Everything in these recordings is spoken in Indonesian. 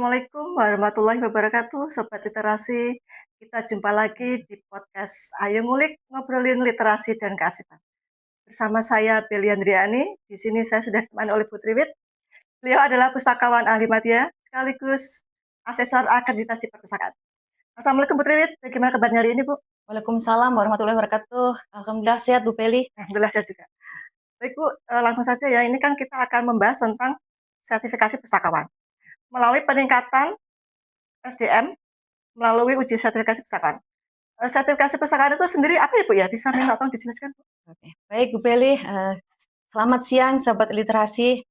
Assalamualaikum warahmatullahi wabarakatuh, Sobat Literasi. Kita jumpa lagi di podcast Ayo Ngulik, ngobrolin literasi dan kearsipan. Bersama saya Beli Andriani, di sini saya sudah ditemani oleh Putri Wit. Beliau adalah pustakawan ahli media, sekaligus asesor akreditasi perpustakaan. Assalamualaikum Putri Wit, bagaimana kabarnya hari ini Bu? Waalaikumsalam warahmatullahi wabarakatuh. Alhamdulillah sehat Bu Peli. Alhamdulillah saya juga. Baik Bu, langsung saja ya, ini kan kita akan membahas tentang sertifikasi pustakawan. Melalui peningkatan SDM, melalui uji sertifikasi pustakawan. Sertifikasi pustakaan itu sendiri apa ya Bu ya? Bisa minta tolong dijelaskan Bu? Oke. Baik Bu Peli, selamat siang Sobat Literasi.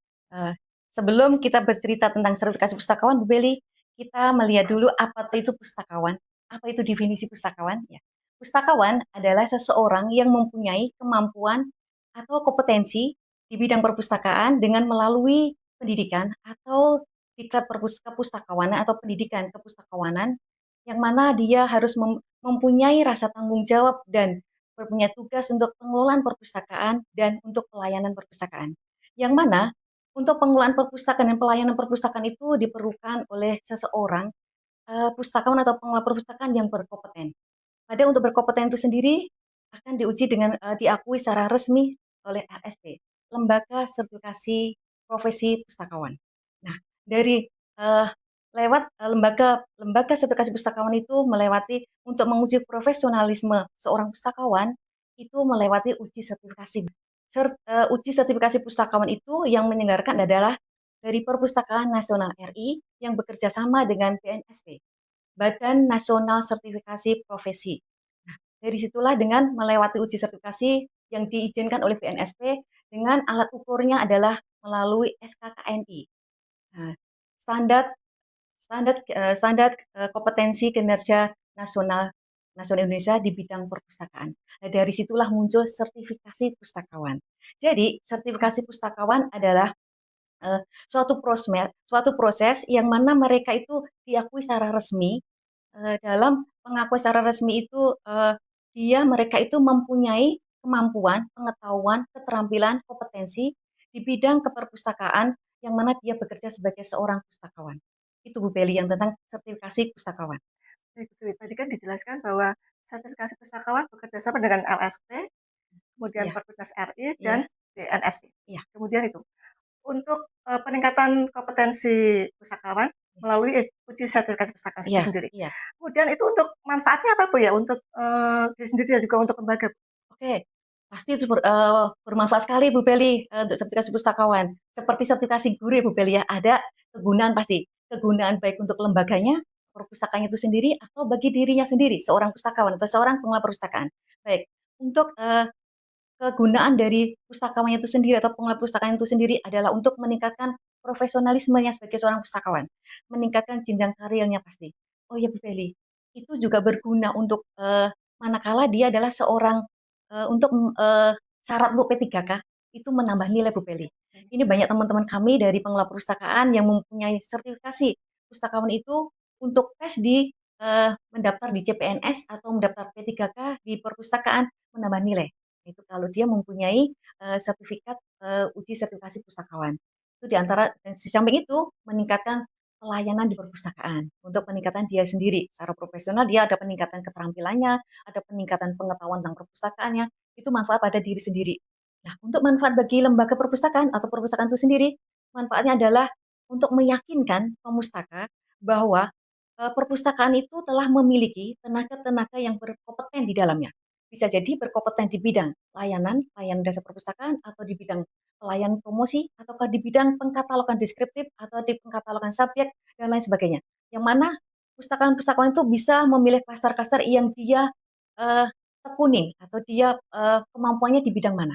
Sebelum kita bercerita tentang sertifikasi pustakawan Bu Peli, kita melihat dulu apa itu pustakawan. Apa itu definisi pustakawan? Ya. Pustakawan adalah seseorang yang mempunyai kemampuan atau kompetensi di bidang perpustakaan dengan melalui pendidikan atau diklat kepustakawanan atau pendidikan kepustakawanan yang mana dia harus mempunyai rasa tanggung jawab dan punya tugas untuk pengelolaan perpustakaan dan untuk pelayanan perpustakaan. Yang mana untuk pengelolaan perpustakaan dan pelayanan perpustakaan itu diperlukan oleh seseorang pustakawan atau pengelola perpustakaan yang berkompeten. Pada untuk berkompeten itu sendiri akan diuji dengan diakui secara resmi oleh LSP, Lembaga Sertifikasi Profesi Pustakawan. Nah, dari uh, lewat lembaga lembaga sertifikasi pustakawan itu melewati untuk menguji profesionalisme seorang pustakawan itu melewati uji sertifikasi. Uji sertifikasi pustakawan itu yang menyelenggarakan adalah dari Perpustakaan Nasional RI yang bekerja sama dengan BNSP, Badan Nasional Sertifikasi Profesi. Nah, dari situlah dengan melewati uji sertifikasi yang diizinkan oleh BNSP dengan alat ukurnya adalah melalui SKKNI. Nah, standar standar kompetensi kinerja nasional nasional Indonesia di bidang perpustakaan. Nah, dari situlah muncul sertifikasi pustakawan. Jadi, sertifikasi pustakawan adalah suatu proses yang mana mereka itu diakui secara resmi. Dalam pengakuan secara resmi itu mereka itu mempunyai kemampuan, pengetahuan, keterampilan, kompetensi di bidang keperpustakaan yang mana dia bekerja sebagai seorang pustakawan. Itu Bu Beli yang tentang sertifikasi pustakawan. Tadi kan dijelaskan bahwa sertifikasi pustakawan bekerja sama dengan LSP, kemudian Iya, Perpusnas RI iya, dan BNSP. iya. Kemudian itu untuk peningkatan kompetensi pustakawan melalui uji sertifikasi pustakawan itu Iya, sendiri. iya. Kemudian itu untuk manfaatnya apa Bu ya? Untuk diri sendiri dan juga untuk lembaga. Oke, pasti itu bermanfaat sekali Bu Beli untuk sertifikasi pustakawan. Seperti sertifikasi guru ya Bu Beli ya, ada kegunaan pasti. Kegunaan baik untuk lembaganya, perpustakaannya itu sendiri, atau bagi dirinya sendiri, seorang pustakawan atau seorang pengelola perpustakaan. Baik, untuk kegunaan dari pustakawannya itu sendiri atau pengelola perpustakaan itu sendiri adalah untuk meningkatkan profesionalismenya sebagai seorang pustakawan, meningkatkan jenjang karirnya pasti. Oh ya Bu Beli, itu juga berguna untuk manakala dia adalah seorang untuk syarat untuk P3K itu menambah nilai Bu Beli. Ini banyak teman-teman kami dari pengelola perpustakaan yang mempunyai sertifikasi pustakawan itu untuk tes di mendaftar di CPNS atau mendaftar P3K di perpustakaan menambah nilai. Itu kalau dia mempunyai sertifikat uji sertifikasi pustakawan. Itu diantara dan di samping itu meningkatkan pelayanan di perpustakaan untuk peningkatan dia sendiri secara profesional, dia ada peningkatan keterampilannya, ada peningkatan pengetahuan tentang perpustakaannya, itu manfaat pada diri sendiri. Nah, untuk manfaat bagi lembaga perpustakaan atau perpustakaan itu sendiri, manfaatnya adalah untuk meyakinkan pemustaka bahwa perpustakaan itu telah memiliki tenaga-tenaga yang berkompeten di dalamnya. Bisa jadi berkompeten di bidang layanan dasar perpustakaan, atau di bidang pelayanan promosi, ataukah di bidang pengkatalogan deskriptif, atau di pengkatalogan subjek, dan lain sebagainya. Yang mana pustakawan-pustakawan itu bisa memilih klaster-klaster yang dia uh, tekuni, atau dia kemampuannya di bidang mana.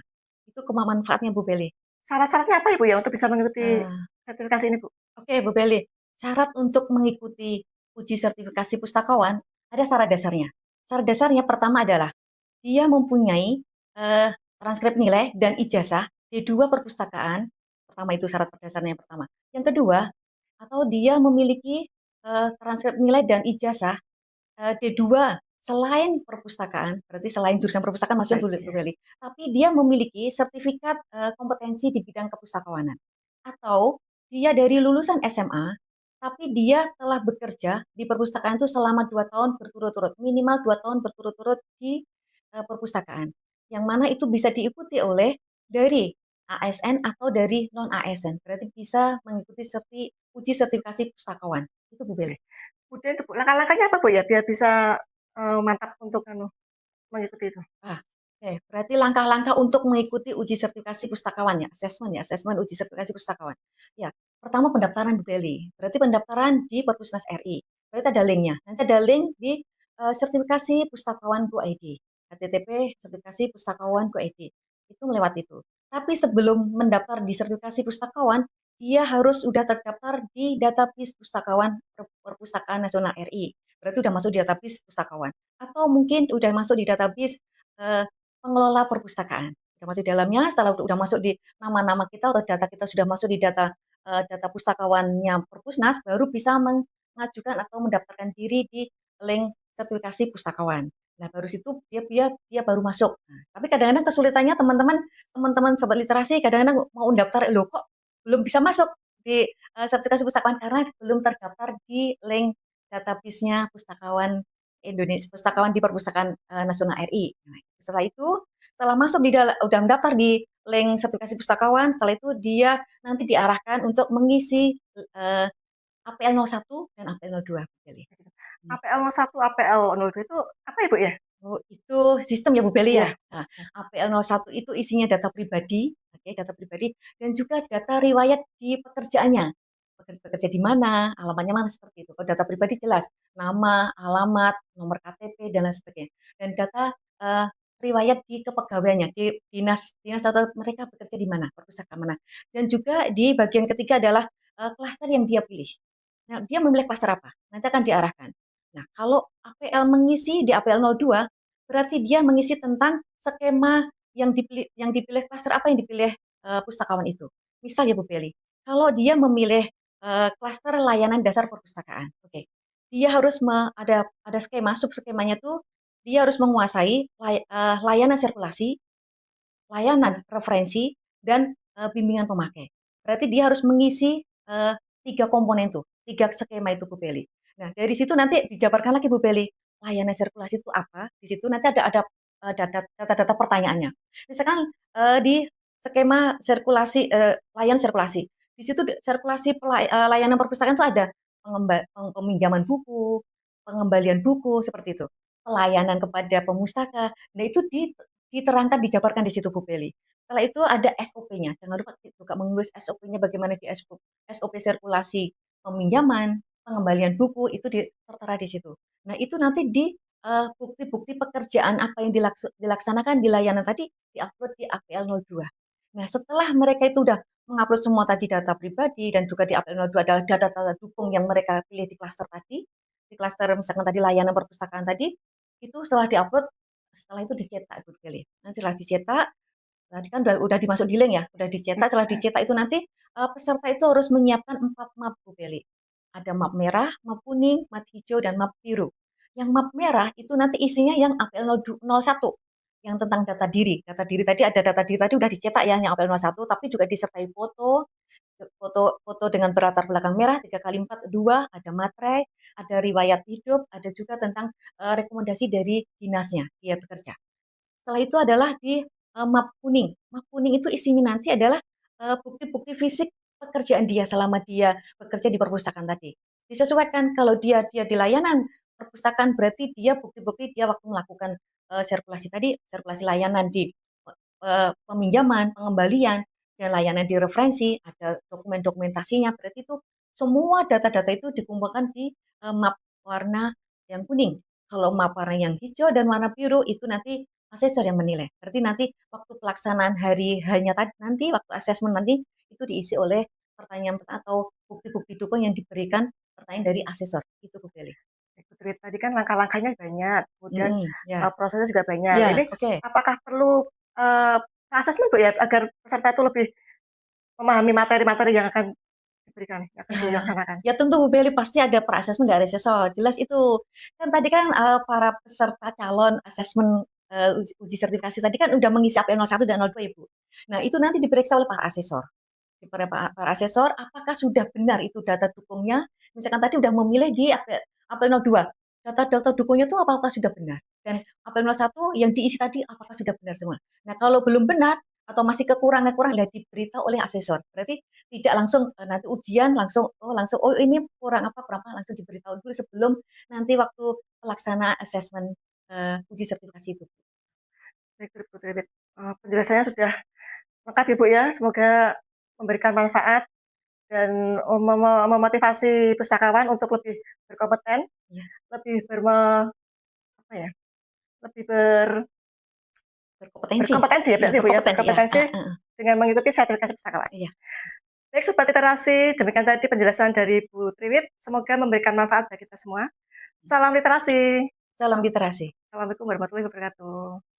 Itu manfaatnya Bu Beli. Syarat-syaratnya apa Ibu ya untuk bisa mengikuti Uh, sertifikasi ini Bu? Oke, Bu Beli. Syarat untuk mengikuti uji sertifikasi pustakawan ada syarat dasarnya. Syarat dasarnya pertama adalah dia mempunyai transkrip nilai dan ijazah di dua perpustakaan. Pertama itu syarat dasarnya yang pertama. Yang kedua, atau dia memiliki transkrip nilai dan ijazah D2 selain perpustakaan, berarti selain jurusan perpustakaan maksudnya Baik, Bu ya. Beli, tapi dia memiliki sertifikat kompetensi di bidang kepustakawanan. Atau dia dari lulusan SMA tapi dia telah bekerja di perpustakaan itu selama 2 tahun berturut-turut, minimal 2 tahun berturut-turut di, perpustakaan. Yang mana itu bisa diikuti oleh dari ASN atau dari non ASN, berarti bisa mengikuti uji sertifikasi pustakawan, itu Bu Oke. Beli. Kemudian itu Bu, langkah-langkahnya apa Bu ya, biar bisa, mantap untuk mengikuti itu? Ah, oke. Berarti langkah-langkah untuk mengikuti uji sertifikasi pustakawan ya, asesmen uji sertifikasi pustakawan. Ya, pertama pendaftaran Bu Beli. Berarti pendaftaran di Perpusnas RI. Berarti ada linknya. Nanti ada link di sertifikasi pustakawan.go.id. http sertifikasi pustakawan.go.id. Itu melewati itu. Tapi sebelum mendaftar di sertifikasi pustakawan, dia harus sudah terdaftar di database pustakawan Perpustakaan Nasional RI. Berarti sudah masuk di database pustakawan. Atau mungkin sudah masuk di database eee, pengelola perpustakaan. Udah masuk di dalamnya, setelah udah masuk di nama-nama kita atau data kita sudah masuk di data pustakawannya Perpusnas, baru bisa mengajukan atau mendaftarkan diri di link sertifikasi pustakawan. Nah, baru situ dia dia dia baru masuk. Nah, tapi kadang-kadang kesulitannya teman-teman sobat literasi kadang-kadang mau daftar, "Loh kok belum bisa masuk di, sertifikasi pustakawan?" Karena belum terdaftar di link database-nya Pustakawan Pustakawan di Perpustakaan, Nasional RI. Nah, setelah itu, setelah masuk udah mendaftar di link sertifikasi pustakawan, setelah itu dia nanti diarahkan untuk mengisi, APL 01 dan APL 02 pilih. APL 01, APL 02 itu apa ya Bu ya? Oh, itu sistem ya Bu Beli Iya. ya? Nah, APL 01 itu isinya data pribadi, oke, data pribadi dan juga data riwayat di pekerjaannya. Bekerja di mana, alamatnya mana, seperti itu. Kalau data pribadi jelas, nama, alamat, nomor KTP, dan lain sebagainya. Dan data eee, riwayat di kepegawaiannya, di dinas dinas atau mereka bekerja di mana, perpustakaan mana. Dan juga di bagian ketiga adalah, klaster yang dia pilih. Nah, dia memilih klaster apa, nanti akan diarahkan. Nah, kalau APL mengisi di APL 02, berarti dia mengisi tentang skema yang dipilih klaster apa yang dipilih, pustakawan itu. Misal ya Bu Beli, kalau dia memilih, klaster layanan dasar perpustakaan, oke. Dia harus ada skema, subskemanya tuh dia harus menguasai layanan sirkulasi, layanan referensi, dan, bimbingan pemakai. Berarti dia harus mengisi, 3 komponen tuh, 3 skema itu Bu Beli. Nah, dari situ nanti dijabarkan lagi Bu Beli, layanan sirkulasi itu apa, di situ nanti ada, data-data pertanyaannya. Misalkan, di skema sirkulasi, layanan sirkulasi, di situ sirkulasi layanan perpustakaan itu ada peminjaman buku, pengembalian buku, seperti itu. Pelayanan kepada pemustaka. Nah, itu diterangkan, dijabarkan di situ Bu Beli. Setelah itu ada SOP-nya, jangan lupa juga menulis SOP-nya bagaimana di SOP sirkulasi peminjaman, pengembalian buku itu tertera di situ. Nah, itu nanti di bukti-bukti pekerjaan apa yang dilaksanakan di layanan tadi diupload di APL 02. Nah, setelah mereka itu udah mengupload semua tadi data pribadi dan juga di APL 02 adalah data-data dukung yang mereka pilih di klaster tadi, di klaster misalkan tadi layanan perpustakaan tadi, itu setelah diupload, setelah itu dicetak Bu Kelly. Nanti setelah dicetak, tadi kan udah dimasuk di link ya, udah dicetak, setelah dicetak itu nanti, peserta itu harus menyiapkan 4 map Bu Kelly. Ada map merah, map kuning, map hijau, dan map biru. Yang map merah itu nanti isinya yang APL 01, yang tentang data diri. Data diri tadi ada data diri tadi udah dicetak ya yang APL 01, tapi juga disertai foto, foto foto dengan berlatar belakang merah 3x4 2, ada materai, ada riwayat hidup, ada juga tentang, rekomendasi dari dinasnya dia bekerja. Setelah itu adalah di, map kuning. Map kuning itu isinya nanti adalah, bukti-bukti fisik pekerjaan dia selama dia bekerja di perpustakaan tadi. Disesuaikan kalau dia dia di layanan perpustakaan berarti dia bukti-bukti dia waktu melakukan, sirkulasi tadi, sirkulasi layanan di, peminjaman, pengembalian, dan layanan di referensi, ada dokumen-dokumentasinya, berarti itu semua data-data itu dikumpulkan di, map warna yang kuning. Kalau map warna yang hijau dan warna biru itu nanti asesor yang menilai. Berarti nanti waktu pelaksanaan hari hanya nanti waktu asesmen nanti itu diisi oleh pertanyaan atau bukti-bukti dukung yang diberikan pertanyaan dari asesor. Itu Bu Beli. Itu tadi kan langkah-langkahnya banyak, kemudian, Ya. prosesnya juga banyak. Ya, Ini oke. apakah perlu, assessment Bu ya, agar peserta itu lebih memahami materi-materi yang akan diberikan, yang akan Ya, dilaksanakan? ya tentu Bu Beli pasti ada pra-asesmen dari asesor, jelas itu. Kan tadi kan, para peserta calon asesmen, uji sertifikasi tadi kan udah mengisi AP01 dan 02 ya Bu. Nah, itu nanti diperiksa oleh para asesor. Para asesor apakah sudah benar itu data dukungnya misalkan tadi udah memilih di apel 02, data-data dukungnya tuh apakah sudah benar? Dan apel 01 yang diisi tadi apakah sudah benar semua? Nah, kalau belum benar atau masih kekurangan-kekurangan, lah diberitahu oleh asesor. Berarti tidak langsung nanti ujian langsung oh ini kurang apa kurang apa langsung diberitahu dulu sebelum nanti waktu pelaksanaan asesmen uji sertifikasi itu. Baik, Bu Triwit. Penjelasannya sudah lengkap ya, Bu, ya. Semoga memberikan manfaat dan memotivasi pustakawan untuk lebih berkompeten, Ya, lebih apa ya, lebih berkompetensi. berkompetensi ya Iya, berarti, Bu, ya, berkompetensi ya. berkompetensi dengan mengikuti sertifikasi pustakawan. Iya. Baik, Sobat Literasi, demikian tadi penjelasan dari Bu Triwit. Semoga memberikan manfaat bagi kita semua. Salam literasi. Salam literasi. Assalamualaikum warahmatullahi wabarakatuh.